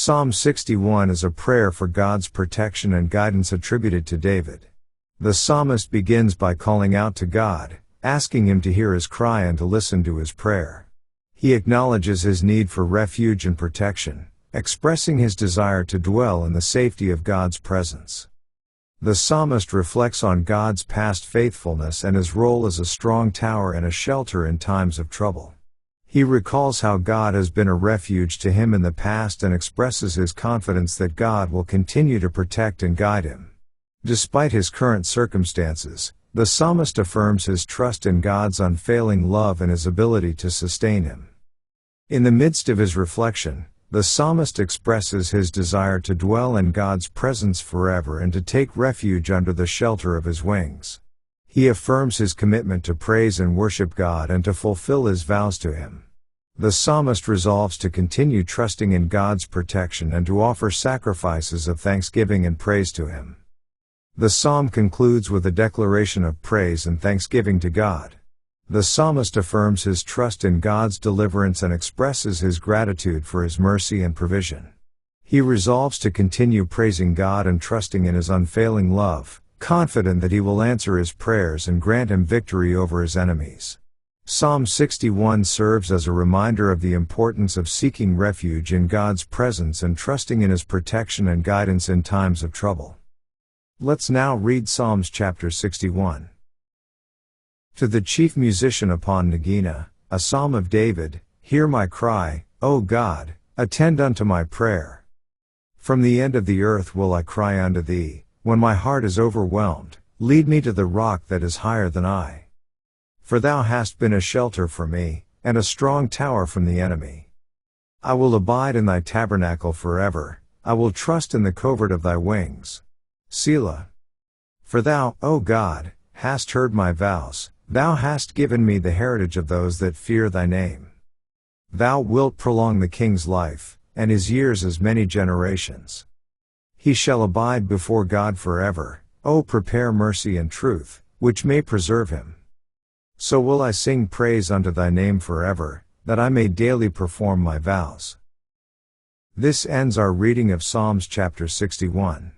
Psalm 61 is a prayer for God's protection and guidance attributed to David. The psalmist begins by calling out to God, asking Him to hear his cry and to listen to his prayer. He acknowledges his need for refuge and protection, expressing his desire to dwell in the safety of God's presence. The psalmist reflects on God's past faithfulness and his role as a strong tower and a shelter in times of trouble. He recalls how God has been a refuge to him in the past and expresses his confidence that God will continue to protect and guide him. Despite his current circumstances, the psalmist affirms his trust in God's unfailing love and his ability to sustain him. In the midst of his reflection, the psalmist expresses his desire to dwell in God's presence forever and to take refuge under the shelter of his wings. He affirms his commitment to praise and worship God and to fulfill his vows to Him. The psalmist resolves to continue trusting in God's protection and to offer sacrifices of thanksgiving and praise to Him. The psalm concludes with a declaration of praise and thanksgiving to God. The psalmist affirms his trust in God's deliverance and expresses his gratitude for His mercy and provision. He resolves to continue praising God and trusting in His unfailing love, confident that He will answer his prayers and grant him victory over his enemies. Psalm 61 serves as a reminder of the importance of seeking refuge in God's presence and trusting in His protection and guidance in times of trouble. Let's now read Psalms chapter 61. To the chief musician upon Nagina, a psalm of David, hear my cry, O God, attend unto my prayer. From the end of the earth will I cry unto Thee. When my heart is overwhelmed, lead me to the rock that is higher than I. For Thou hast been a shelter for me, and a strong tower from the enemy. I will abide in Thy tabernacle forever, I will trust in the covert of Thy wings. Selah. For Thou, O God, hast heard my vows, Thou hast given me the heritage of those that fear Thy name. Thou wilt prolong the king's life, and his years as many generations. He shall abide before God forever, O prepare mercy and truth, which may preserve him. So will I sing praise unto Thy name forever, that I may daily perform my vows. This ends our reading of Psalms chapter 61.